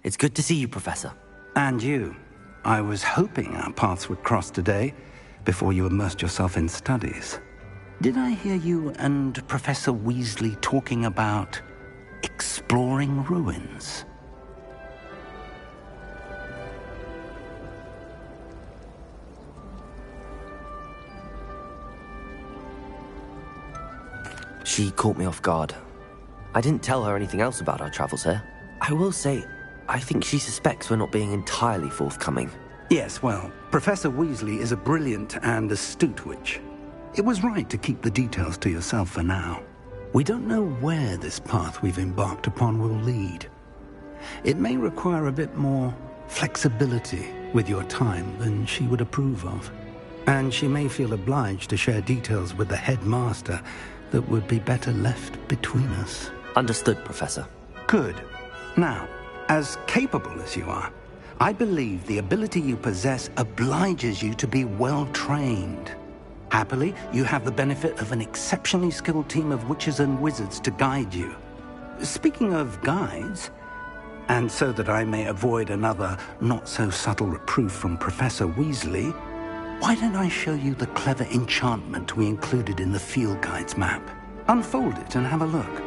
It's good to see you, Professor. And you. I was hoping our paths would cross today, before you immersed yourself in studies. Did I hear you and Professor Weasley talking about exploring ruins? She caught me off guard. I didn't tell her anything else about our travels here. I will say, I think she suspects we're not being entirely forthcoming. Yes, well, Professor Weasley is a brilliant and astute witch. It was right to keep the details to yourself for now. We don't know where this path we've embarked upon will lead. It may require a bit more flexibility with your time than she would approve of. And she may feel obliged to share details with the headmaster that would be better left between us. Understood, Professor. Good. Now, as capable as you are, I believe the ability you possess obliges you to be well-trained. Happily, you have the benefit of an exceptionally skilled team of witches and wizards to guide you. Speaking of guides, and so that I may avoid another not-so-subtle reproof from Professor Weasley, why don't I show you the clever enchantment we included in the field guide's map? Unfold it and have a look.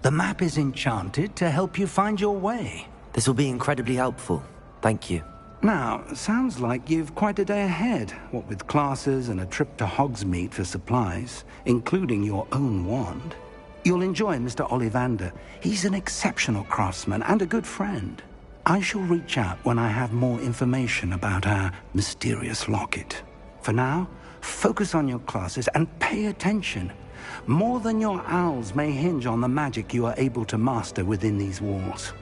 The map is enchanted to help you find your way. This will be incredibly helpful. Thank you. Now, sounds like you've quite a day ahead, what with classes and a trip to Hogsmeade for supplies, including your own wand. You'll enjoy Mr. Ollivander. He's an exceptional craftsman and a good friend. I shall reach out when I have more information about our mysterious locket. For now, focus on your classes and pay attention. More than your owls may hinge on the magic you are able to master within these walls.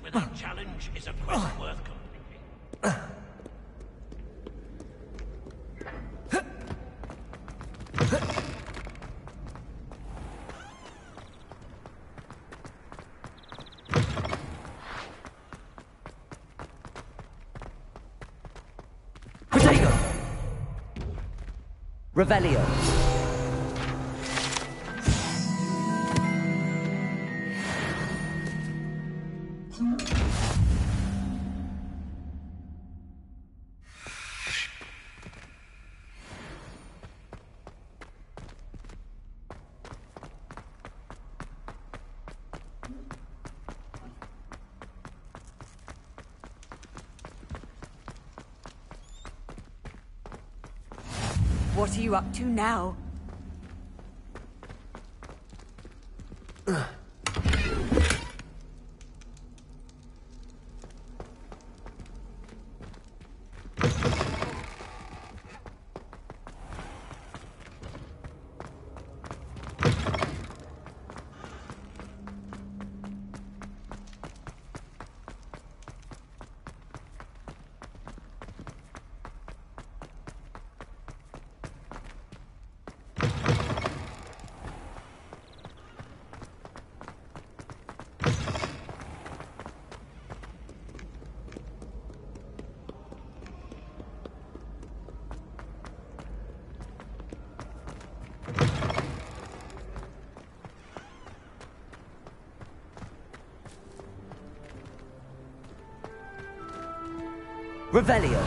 Without challenge is a quest worth completing. Protego! Revelio! What are you up to now? Revelio.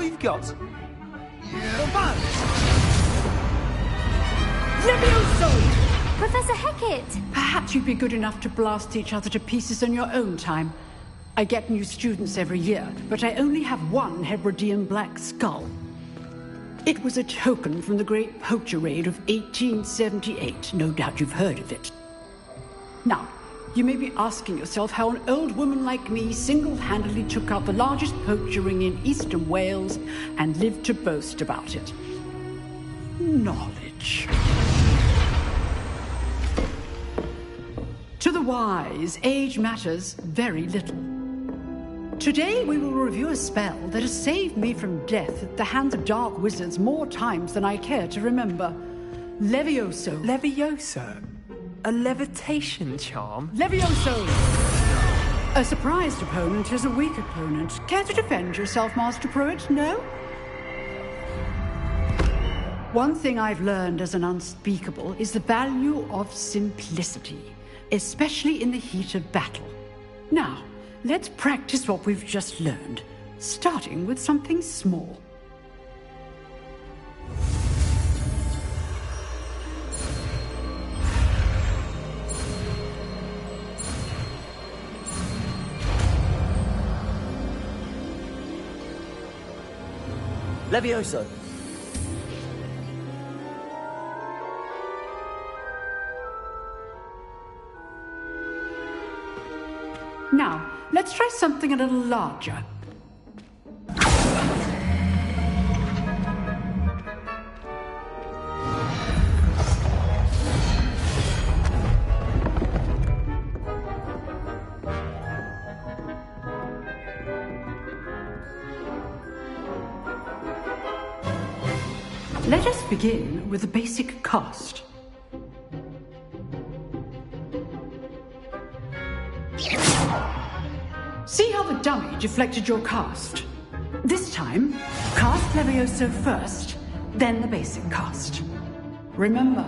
we've got. Levioso! Professor Hecat! Perhaps you'd be good enough to blast each other to pieces in your own time. I get new students every year, but I only have one Hebridean black skull. It was a token from the Great Poacher Raid of 1878. No doubt you've heard of it. Now, you may be asking yourself how an old woman like me single-handedly took out the largest poacher ring in eastern Wales and lived to boast about it. Knowledge. To the wise, age matters very little. Today we will review a spell that has saved me from death at the hands of dark wizards more times than I care to remember. Levioso. Levioso? A levitation charm? Levioso! A surprised opponent is a weak opponent. Care to defend yourself, Master Pruitt? No? One thing I've learned as an unspeakable is the value of simplicity, especially in the heat of battle. Now, let's practice what we've just learned, starting with something small. Levioso! Now, let's try something a little larger. Let us begin with the basic cast. See how the dummy deflected your cast? This time, cast Levioso first, then the basic cast. Remember,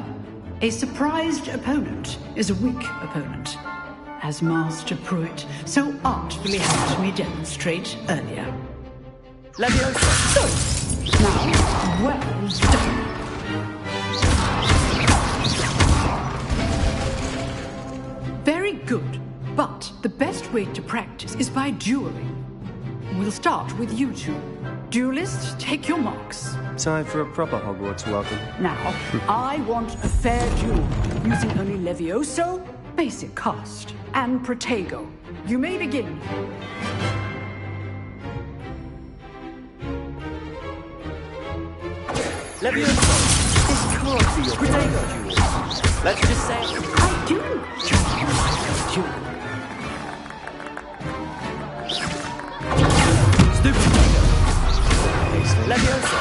a surprised opponent is a weak opponent, as Master Pruitt so artfully helped me demonstrate earlier. Levioso! So, now, well done. Very good. But the best way to practice is by dueling. We'll start with you two. Duelists, take your marks. Time for a proper Hogwarts welcome. Now, I want a fair duel, using only Levioso, basic cast, and Protego. You may begin. Levioso! This can't be your Protego duel. Let's just say I do enjoy duel. Levioso!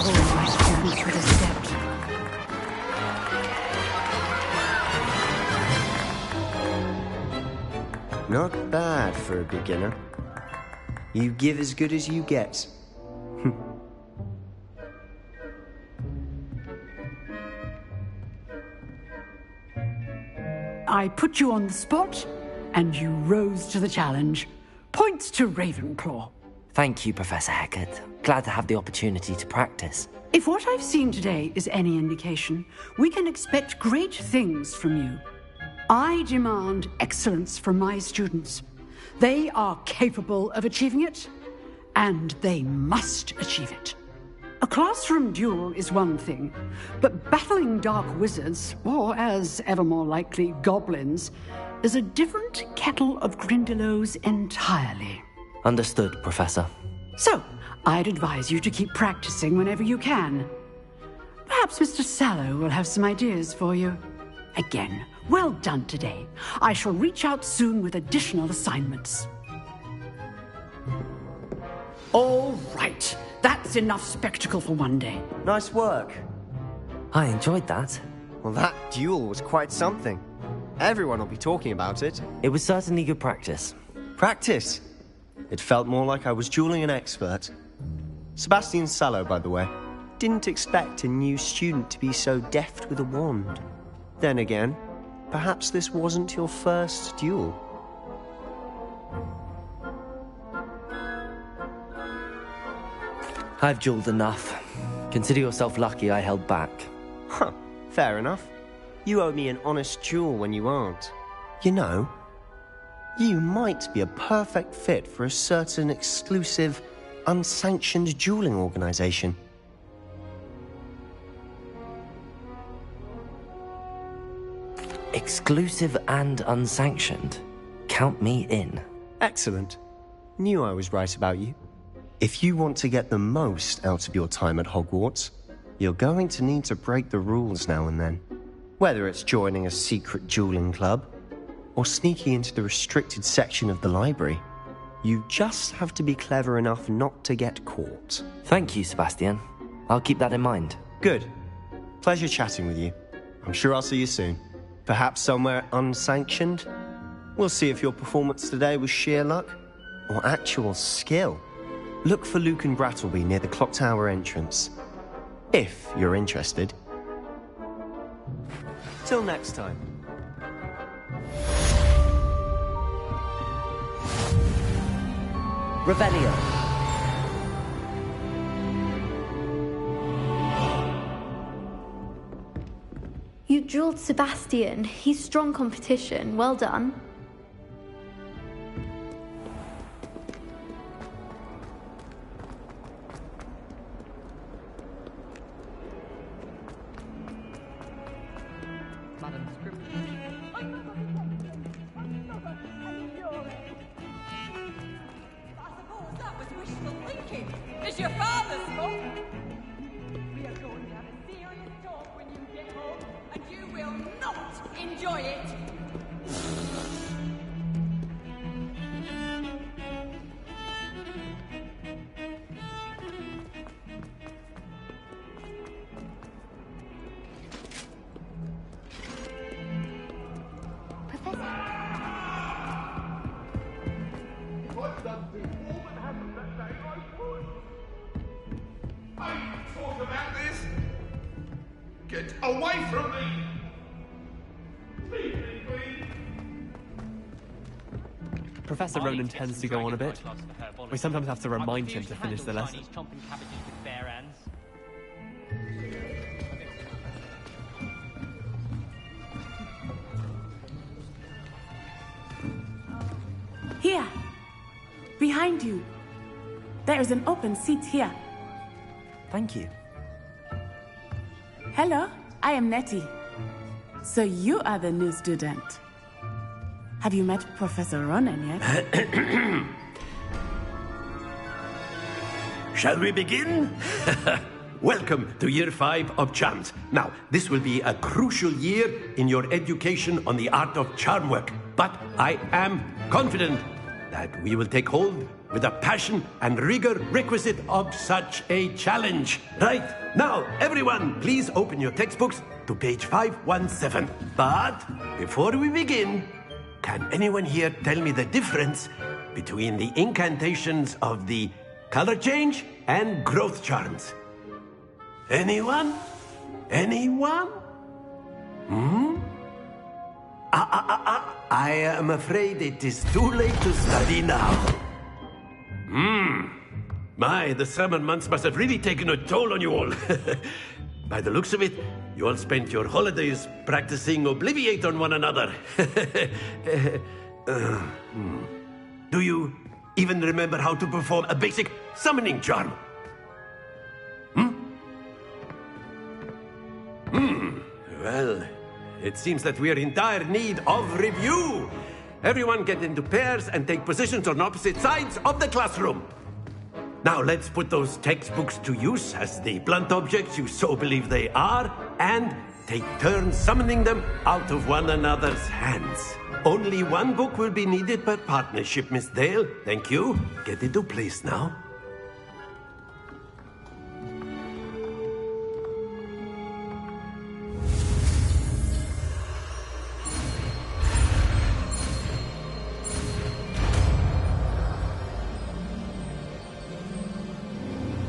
All my students would have stepped. Not bad for a beginner. You give as good as you get. I put you on the spot, and you rose to the challenge. Points to Ravenclaw. Thank you, Professor Hecat. Glad to have the opportunity to practice. If what I've seen today is any indication, we can expect great things from you. I demand excellence from my students. They are capable of achieving it, and they must achieve it. A classroom duel is one thing, but battling dark wizards, or as ever more likely, goblins, is a different kettle of Grindylows entirely. Understood, Professor. So, I'd advise you to keep practicing whenever you can. Perhaps Mr. Sallow will have some ideas for you. Again, well done today. I shall reach out soon with additional assignments. All right, that's enough spectacle for one day. Nice work. I enjoyed that. Well, that duel was quite something. Everyone will be talking about it. It was certainly good practice. Practice? It felt more like I was dueling an expert. Sebastian Sallow, by the way. Didn't expect a new student to be so deft with a wand. Then again, perhaps this wasn't your first duel. I've jeweled enough. Consider yourself lucky I held back. Huh, fair enough. You owe me an honest jewel when you aren't. You know, you might be a perfect fit for a certain exclusive, unsanctioned dueling organization. Exclusive and unsanctioned. Count me in. Excellent. Knew I was right about you. If you want to get the most out of your time at Hogwarts, you're going to need to break the rules now and then. Whether it's joining a secret dueling club, or sneaking into the restricted section of the library, you just have to be clever enough not to get caught. Thank you, Sebastian. I'll keep that in mind. Good. Pleasure chatting with you. I'm sure I'll see you soon. Perhaps somewhere unsanctioned? We'll see if your performance today was sheer luck or actual skill. Look for Luke and Brattleby near the clock tower entrance. If you're interested. Till next time. Revelio. You dueled Sebastian. He's strong competition. Well done. It's your father's fault. We are going to have a serious talk when you get home, and you will not enjoy it. Talk about this? Get away from me! Leave me, please! Professor Ronan tends to go on a bit. We sometimes have to remind him to finish the lesson. Here! Behind you! There is an open seat here. Thank you. Hello, I am Nettie. So you are the new student. Have you met Professor Ronan yet? Shall we begin? Welcome to Year 5 of Charms. Now, this will be a crucial year in your education on the art of charm work. But I am confident that we will take hold with the passion and rigor requisite of such a challenge. Right, now, everyone, please open your textbooks to page 517. But before we begin, can anyone here tell me the difference between the incantations of the color change and growth charms? Anyone? Anyone? I am afraid it is too late to study now. My, the summer months must have really taken a toll on you all. By the looks of it, you all spent your holidays practicing Obliviate on one another. Do you even remember how to perform a basic summoning charm? Well, it seems that we are in dire need of review. Everyone get into pairs and take positions on opposite sides of the classroom. Now let's put those textbooks to use as the blunt objects you so believe they are, and take turns summoning them out of one another's hands. Only one book will be needed per partnership, Miss Dale. Thank you. Get into place now.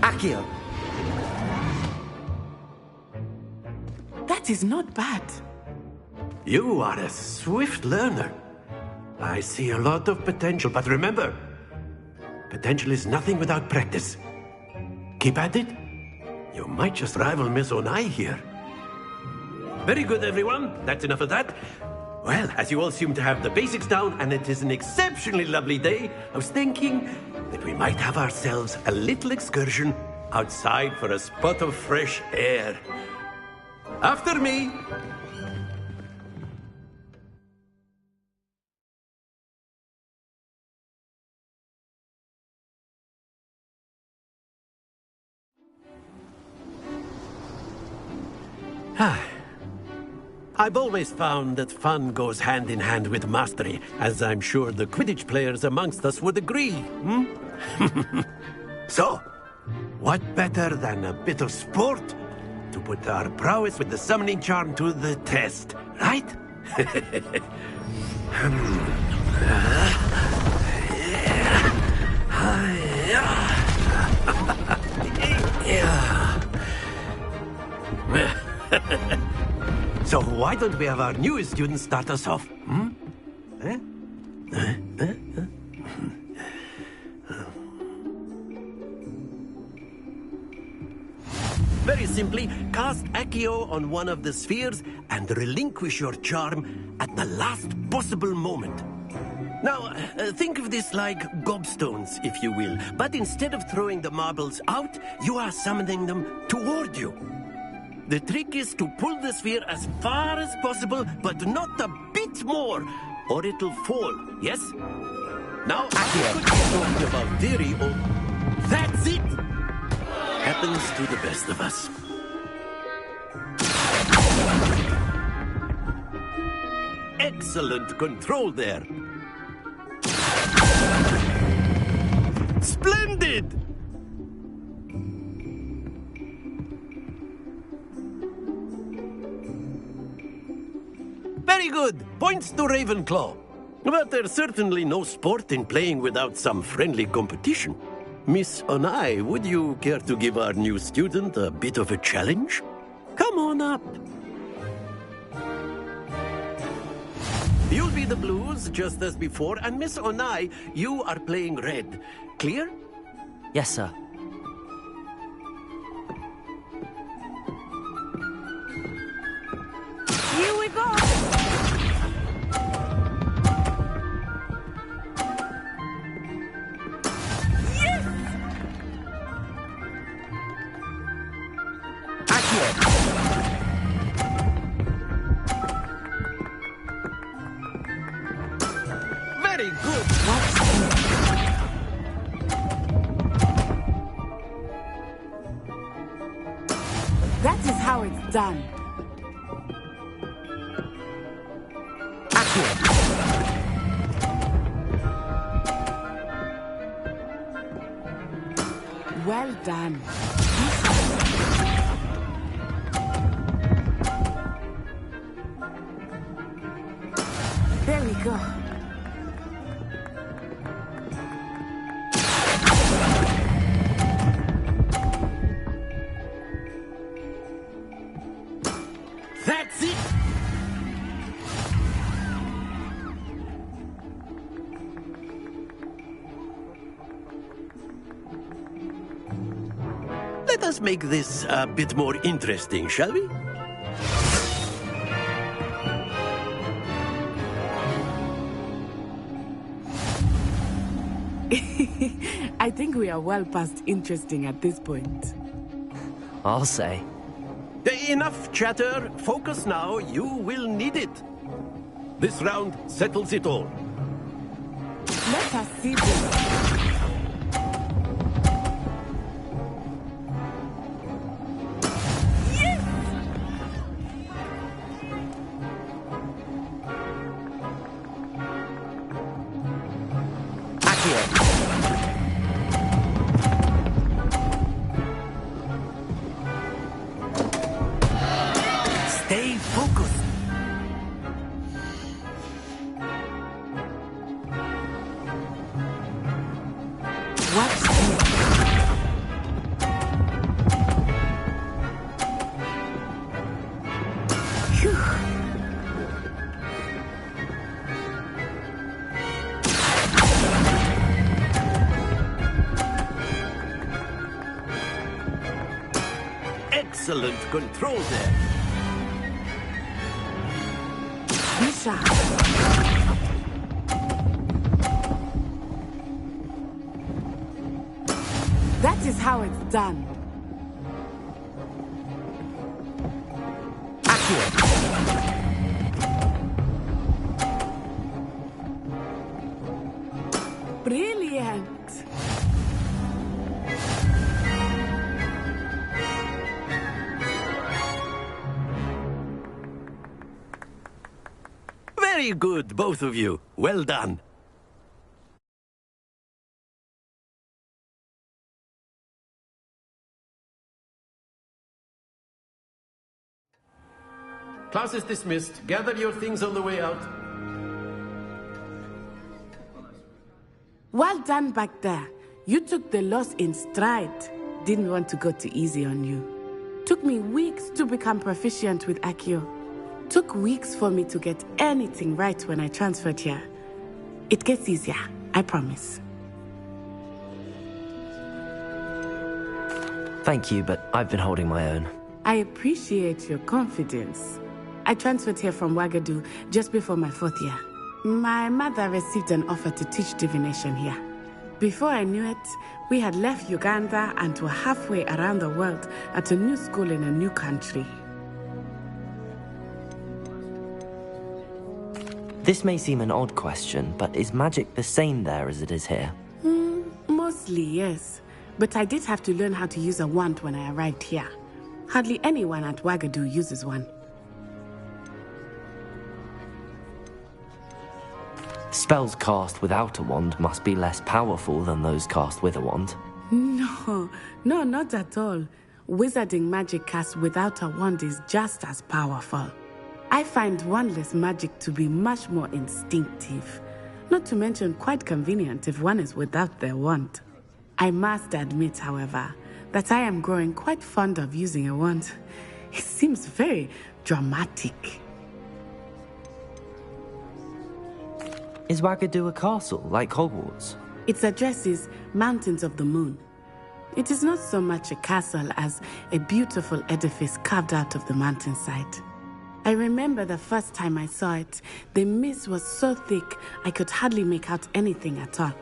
Accio. That is not bad. You are a swift learner. I see a lot of potential, but remember, potential is nothing without practice. keep at it. You might just rival Miss Onai here. Very good, everyone. That's enough of that. Well, as you all seem to have the basics down, and it is an exceptionally lovely day, I was thinking that we might have ourselves a little excursion outside for a spot of fresh air. After me. I've always found that fun goes hand in hand with mastery, as I'm sure the Quidditch players amongst us would agree. So, what better than a bit of sport to put our prowess with the summoning charm to the test, right? So why don't we have our newest student start us off? Very simply, cast Accio on one of the spheres and relinquish your charm at the last possible moment. Now, think of this like gobstones, if you will, but instead of throwing the marbles out, you are summoning them toward you. The trick is to pull the sphere as far as possible, but not a bit more, or it'll fall, yes? Now, I could be talking about theory, or... That's it! Happens to the best of us. Excellent control there. Splendid! Very good. Points to Ravenclaw. But there's certainly no sport in playing without some friendly competition. Miss Onai, would you care to give our new student a bit of a challenge? Come on up. You'll be the blues, just as before, and Miss Onai, you are playing red. Clear? Yes, sir. Here we go! Very good. That is how it's done. Well done. There we go. That's it! Let us make this a bit more interesting, shall we? I think we are well past interesting at this point. I'll say. Enough chatter. Focus now. You will need it. This round settles it all. Let us see this. Stay focused. Excellent control there. Misha. That is how it's done. Brilliant. Very good, both of you. Well done. Class is dismissed. Gather your things on the way out. Well done back there. You took the loss in stride. Didn't want to go too easy on you. Took me weeks to become proficient with Accio. Took weeks for me to get anything right when I transferred here. It gets easier, I promise. Thank you, but I've been holding my own. I appreciate your confidence. I transferred here from Wagadu just before my 4th year. My mother received an offer to teach divination here. Before I knew it, we had left Uganda and were halfway around the world at a new school in a new country. This may seem an odd question, but is magic the same there as it is here? Mostly, yes. But I did have to learn how to use a wand when I arrived here. Hardly anyone at Wagadu uses one. Spells cast without a wand must be less powerful than those cast with a wand. No, not at all. Wizarding magic cast without a wand is just as powerful. I find wandless magic to be much more instinctive. Not to mention quite convenient if one is without their wand. I must admit, however, that I am growing quite fond of using a wand. It seems very dramatic. Is Wagadu a castle, like Hogwarts? Its address is Mountains of the Moon. It is not so much a castle as a beautiful edifice carved out of the mountainside. I remember the first time I saw it, the mist was so thick I could hardly make out anything at all.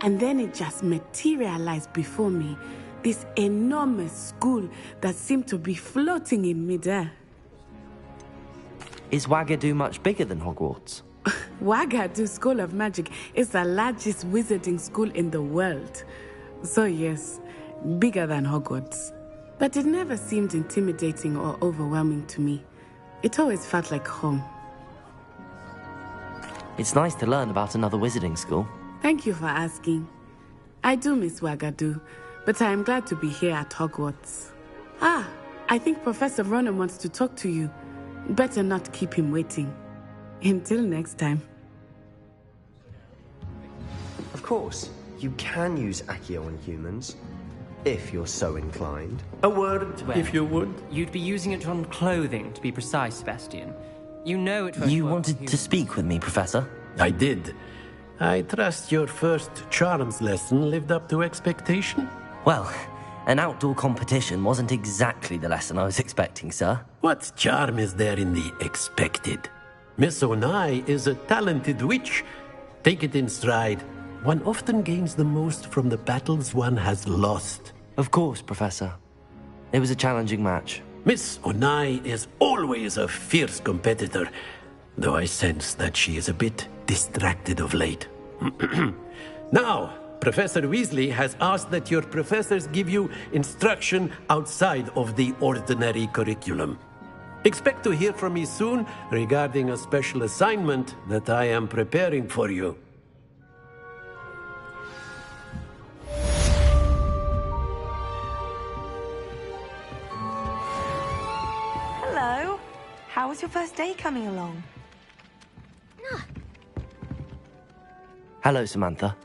And then it just materialized before me, this enormous school that seemed to be floating in midair. Is Wagadu much bigger than Hogwarts? Wagadu School of Magic is the largest wizarding school in the world. So yes, bigger than Hogwarts. But it never seemed intimidating or overwhelming to me. It always felt like home. It's nice to learn about another wizarding school. Thank you for asking. I do miss Wagadu, but I am glad to be here at Hogwarts. I think Professor Ronan wants to talk to you. Better not keep him waiting. Until next time. Of course, you can use Accio on humans, if you're so inclined. A word, Well, if you would. You'd be using it on clothing, to be precise, Sebastian. You know it won't You work on wanted to humans. speak with me, Professor? I did. I trust your first charms lesson lived up to expectation? Well, an outdoor competition wasn't exactly the lesson I was expecting, sir. What charm is there in the expected? Miss Onai is a talented witch. Take it in stride. One often gains the most from the battles one has lost. Of course, Professor. It was a challenging match. Miss Onai is always a fierce competitor, though I sense that she is a bit distracted of late. Now, Professor Weasley has asked that your professors give you instruction outside of the ordinary curriculum. Expect to hear from me soon regarding a special assignment that I am preparing for you. Hello. How was your first day coming along? Hello, Samantha.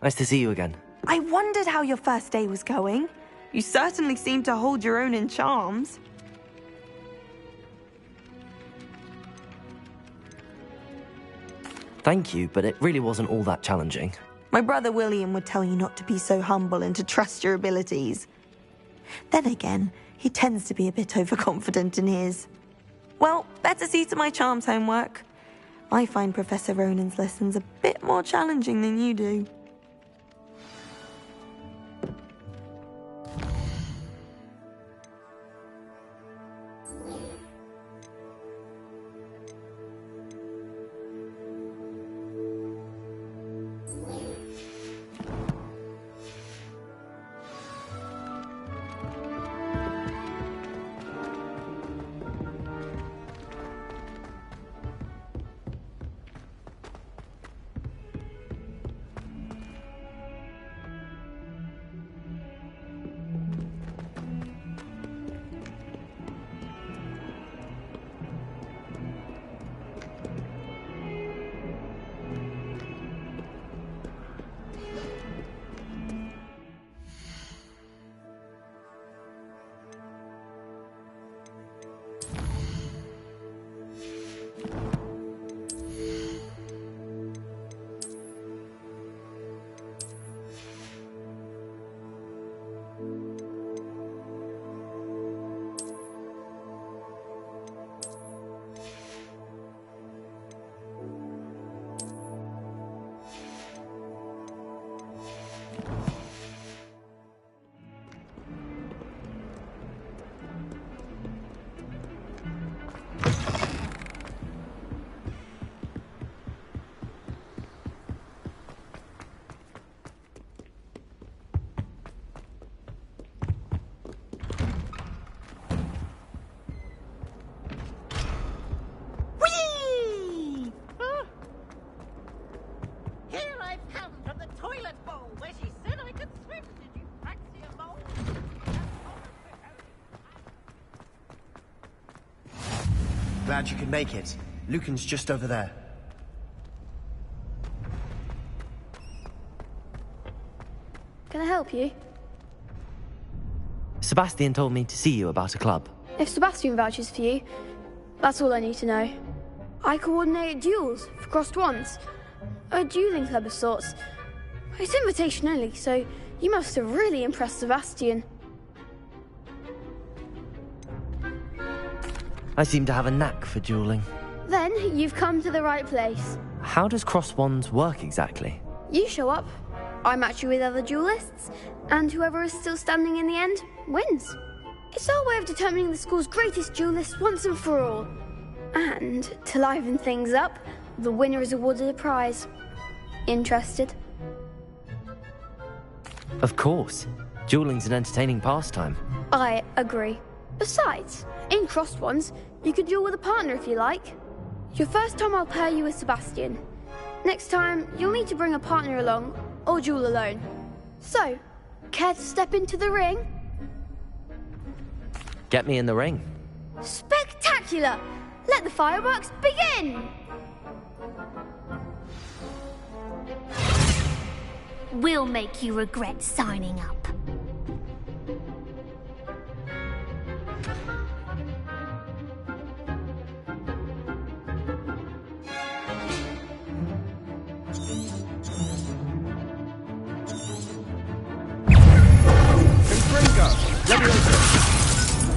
Nice to see you again. I wondered how your first day was going. You certainly seem to hold your own in charms. Thank you, but it really wasn't all that challenging. My brother William would tell you not to be so humble and to trust your abilities. Then again, he tends to be a bit overconfident in his. Well, better see to my charms homework. I find Professor Ronan's lessons a bit more challenging than you do. Glad you could make it. Lucan's just over there. Can I help you? Sebastian told me to see you about a club. If Sebastian vouches for you, that's all I need to know. I coordinate duels for crossed wands. A dueling club of sorts. It's invitation only, so you must have really impressed Sebastian. I seem to have a knack for dueling. Then you've come to the right place. How does crossed wands work exactly? You show up, I match you with other duelists, and whoever is still standing in the end wins. It's our way of determining the school's greatest duelist once and for all. And to liven things up, the winner is awarded a prize. Interested? Of course. Dueling's an entertaining pastime. I agree. Besides, in crossed ones, you could duel with a partner if you like. Your first time I'll pair you with Sebastian. Next time, you'll need to bring a partner along, or duel alone. So, care to step into the ring? Get me in the ring. Spectacular! Let the fireworks begin! We'll make you regret signing up.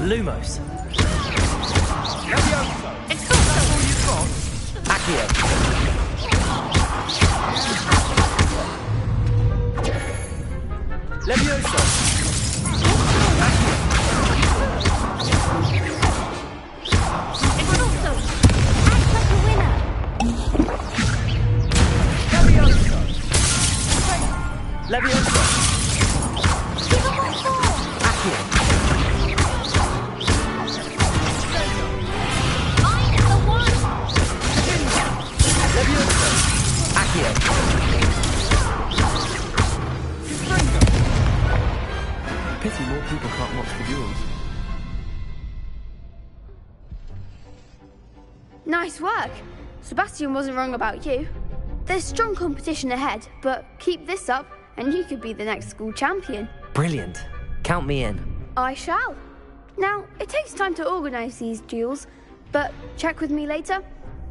Lumos. That's all you've got? Accio. Levioso. Expulso. Act like a winner. Levioso. Give them all four. Accio. Pity more people can't watch the duels. Nice work. Sebastian wasn't wrong about you. There's strong competition ahead, but keep this up and you could be the next school champion. Brilliant. Count me in. I shall. Now, it takes time to organise these duels, but check with me later.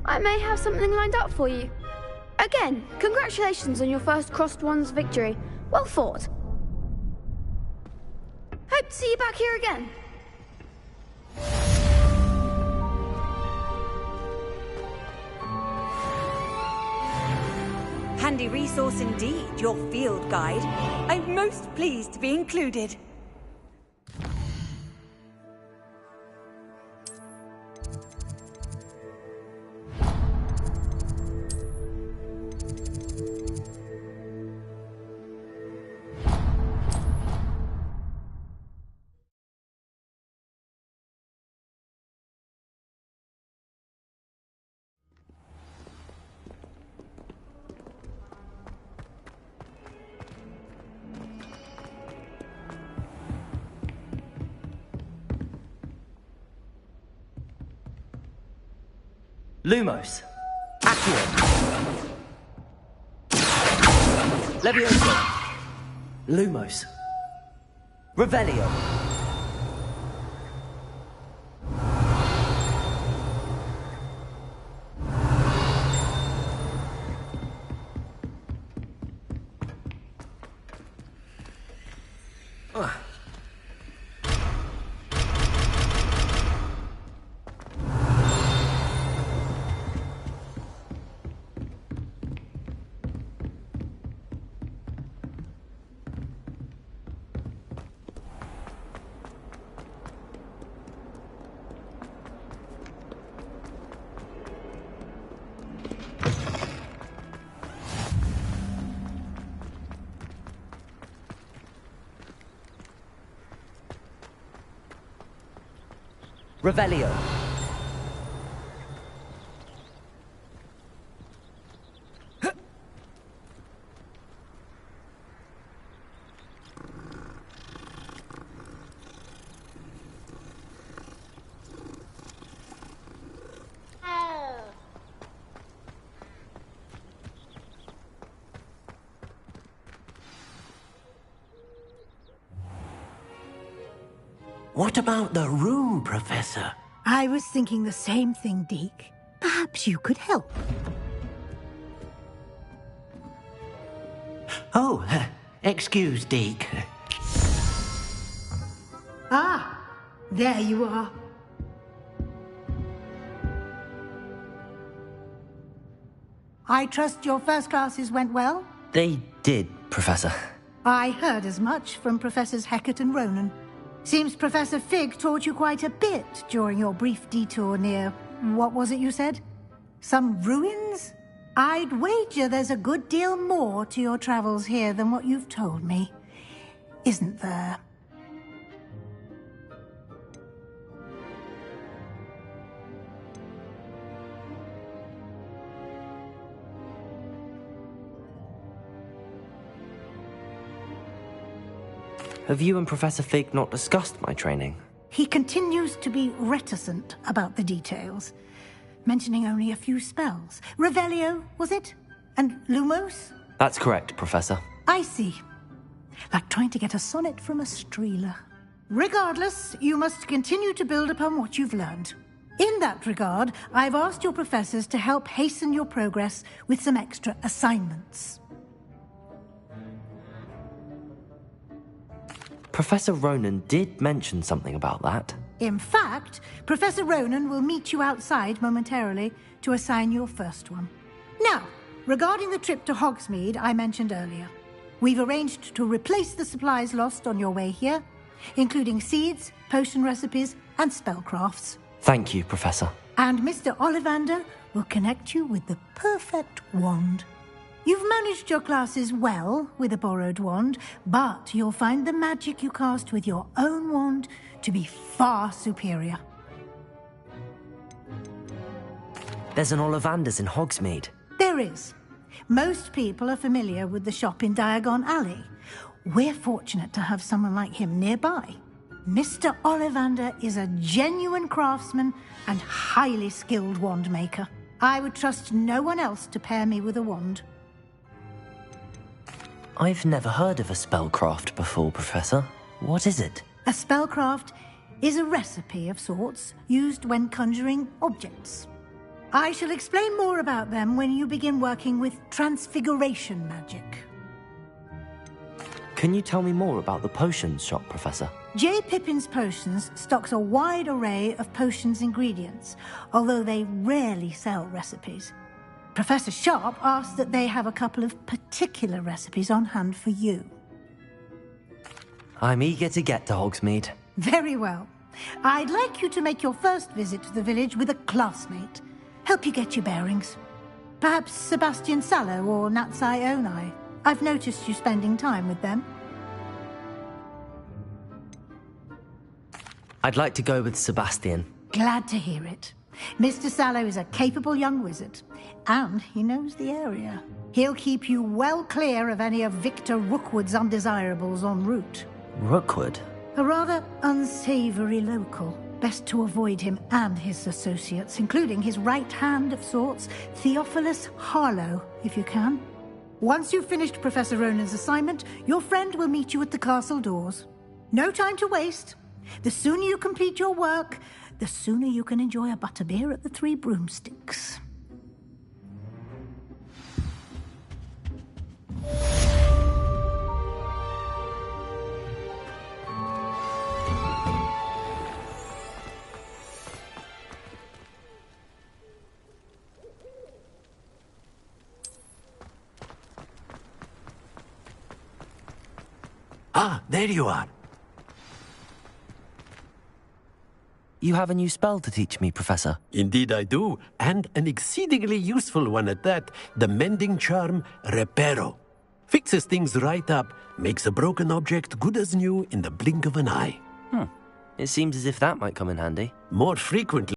I may have something lined up for you. Again, congratulations on your first crossed wands victory. Well fought. Hope to see you back here again. Handy resource indeed, your field guide. I'm most pleased to be included. Lumos. Accio. Levioso. Lumos. Revelio. Revelio. What about the room, Professor? I was thinking the same thing, Deke. Perhaps you could help. Oh, excuse, Deke. Ah, there you are. I trust your first classes went well? They did, Professor. I heard as much from Professors Hecat and Ronan. Seems Professor Fig taught you quite a bit during your brief detour near... what was it you said? Some ruins? I'd wager there's a good deal more to your travels here than what you've told me. Isn't there? Have you and Professor Fig not discussed my training? He continues to be reticent about the details, mentioning only a few spells. Revelio, was it? And Lumos? That's correct, Professor. I see. Like trying to get a sonnet from a streeler. Regardless, you must continue to build upon what you've learned. In that regard, I've asked your professors to help hasten your progress with some extra assignments. Professor Ronan did mention something about that. In fact, Professor Ronan will meet you outside momentarily to assign your first one. Now, regarding the trip to Hogsmeade I mentioned earlier, we've arranged to replace the supplies lost on your way here, including seeds, potion recipes, and spellcrafts. Thank you, Professor. And Mr. Ollivander will connect you with the perfect wand. You've managed your classes well with a borrowed wand, but you'll find the magic you cast with your own wand to be far superior. There's an Ollivander's in Hogsmeade. There is. Most people are familiar with the shop in Diagon Alley. We're fortunate to have someone like him nearby. Mr. Ollivander is a genuine craftsman and highly skilled wand maker. I would trust no one else to pair me with a wand. I've never heard of a spellcraft before, Professor. What is it? A spellcraft is a recipe of sorts used when conjuring objects. I shall explain more about them when you begin working with transfiguration magic. Can you tell me more about the potions shop, Professor? J. Pippin's Potions stocks a wide array of potions ingredients, although they rarely sell recipes. Professor Sharp asked that they have a couple of particular recipes on hand for you. I'm eager to get to Hogsmeade. Very well. I'd like you to make your first visit to the village with a classmate. Help you get your bearings. Perhaps Sebastian Sallow or Natsai Onai. I've noticed you spending time with them. I'd like to go with Sebastian. Glad to hear it. Mr. Sallow is a capable young wizard, and he knows the area. He'll keep you well clear of any of Victor Rookwood's undesirables en route. Rookwood? A rather unsavory local. Best to avoid him and his associates, including his right hand of sorts, Theophilus Harlow, if you can. Once you've finished Professor Ronan's assignment, your friend will meet you at the castle doors. No time to waste. The sooner you complete your work, the sooner you can enjoy a butterbeer at the Three Broomsticks. Ah, there you are. You have a new spell to teach me, Professor. Indeed I do, and an exceedingly useful one at that. The mending charm, Reparo. Fixes things right up, makes a broken object good as new in the blink of an eye. It seems as if that might come in handy. More frequently.